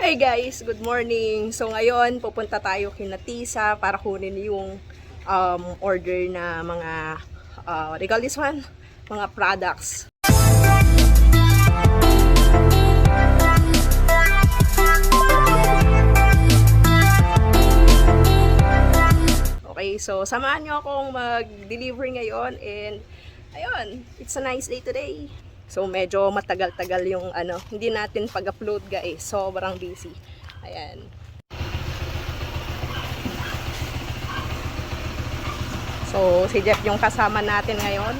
Hey guys, good morning. So ngayon, pupunta tayo kina Tisa para kunin yung order na mga, what do you call this one? Mga products. Okay, so samahan nyo akong mag-deliver ngayon and ayun, it's a nice day today. So medyo matagal-tagal yung hindi natin pag-upload guys. Sobrang busy. Ayan. So si Jeff yung kasama natin ngayon.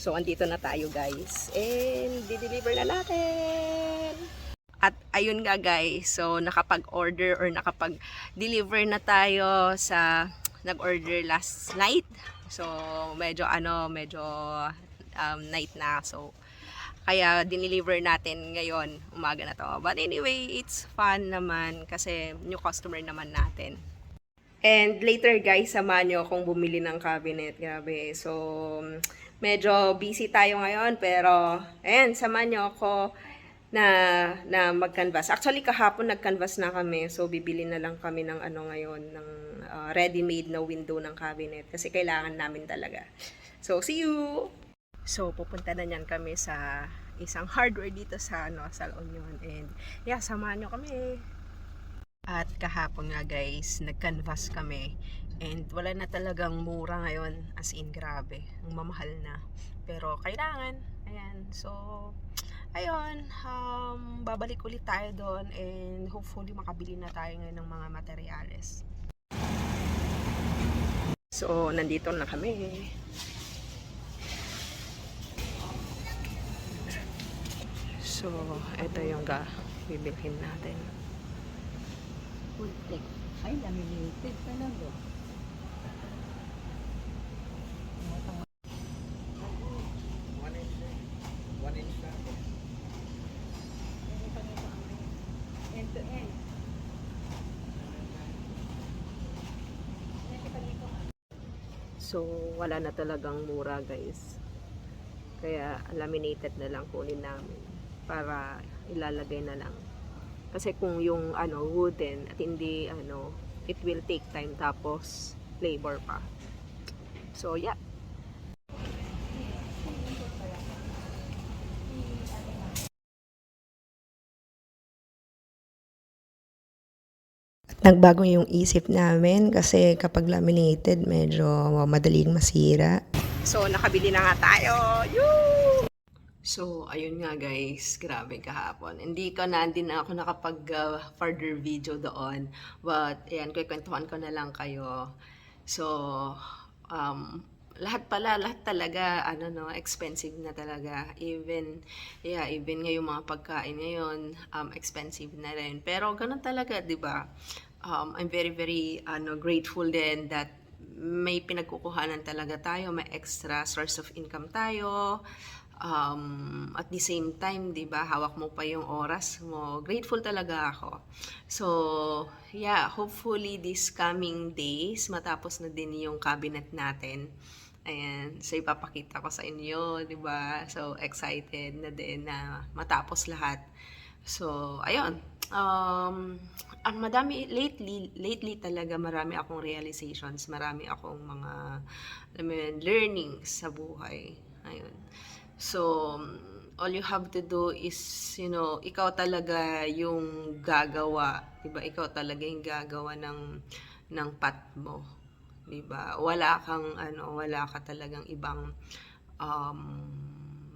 So, andito na tayo guys. And, di-deliver na natin. At ayun nga guys, so nakapag-order or nakapag-deliver na tayo sa nag-order last night. So, medyo night na. So, kaya dineliver natin ngayon, umaga na to. But anyway, it's fun naman kasi new customer naman natin. And later guys, samahan nyo akong bumili ng cabinet. Grabe. So, medyo busy tayo ngayon. Pero, ayan, samahan nyo ako na mag-canvas. Actually, kahapon nag-canvas na kami. So, bibili na lang kami ng ngayon, ng ready-made na window ng cabinet. Kasi kailangan namin talaga. So, see you! So, pupunta na niyan kami sa isang hardware dito sa sa La Union. And, yeah, samahan nyo kami. At kahapon nga guys, nag-canvas kami and wala na talagang mura ngayon, as in grabe, ang mamahal na. Pero kailangan, ayan, so ayun, babalik ulit tayo doon and hopefully makabili na tayo ngayon ng mga materyales. So, nandito na kami. So, ito yung bibilhin natin. Pultek. Ay, laminated talaga. End to end. So, wala na talagang mura guys. Kaya laminated na lang kunin namin para ilalagay na lang. Kasi kung yung wooden at hindi it will take time tapos labor pa. So yeah. Nagbago yung isip namin kasi kapag laminated medyo madaling masira. So nakabili na nga tayo. Yoo! So, ayun nga guys, grabe kahapon. Hindi na ako nakapag further video doon. But, ayan, kwentuhan ko na lang kayo. So, lahat talaga, expensive na talaga. Even ngayong mga pagkain ngayon, expensive na rin. Pero, ganun talaga, di ba? I'm very, very, grateful din that may pinagkukuhanan talaga tayo, may extra source of income tayo. At the same time, 'di ba, hawak mo pa yung oras mo. Grateful talaga ako. So, yeah, hopefully this coming days matapos na din yung cabinet natin. Ayan, so ipapakita ko sa inyo, 'di ba? So, excited na din na matapos lahat. So, ayun. Ang lately talaga marami akong realizations, marami akong mga learnings sa buhay. Ayun. So, all you have to do is, ikaw talaga yung gagawa, 'di ba? Ikaw talaga yung gagawa ng path mo, 'di ba? Wala ka talagang ibang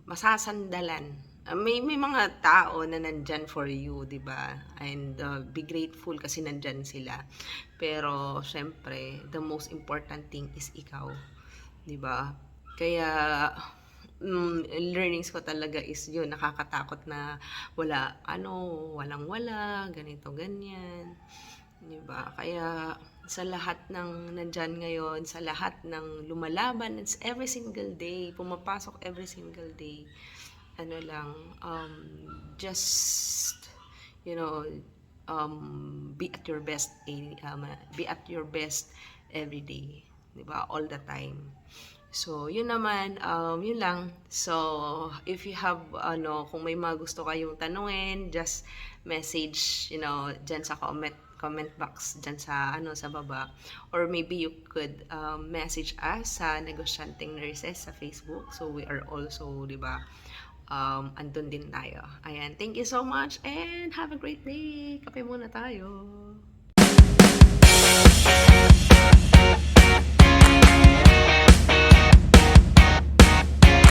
masasandalan. May mga tao na nandyan for you, 'di ba? And be grateful kasi nandyan sila. Pero syempre, the most important thing is ikaw, 'di ba? Kaya learnings ko talaga is yun, nakakatakot na walang-wala, ganito, ganyan. Diba? Kaya sa lahat ng nandyan ngayon, sa lahat ng lumalaban, it's every single day, pumapasok every single day, ano lang, just, you know, be at your best, be at your best every day, diba? All the time. So, yun naman, yun lang. So, if you have, kung may mga gusto kayong tanungin, just message, dyan sa comment box dyan sa, sa baba. Or maybe you could message us sa Negosyanteng Nurses sa Facebook. So, we are also, di ba, andun din tayo. Ayan, thank you so much and have a great day. Kape muna tayo.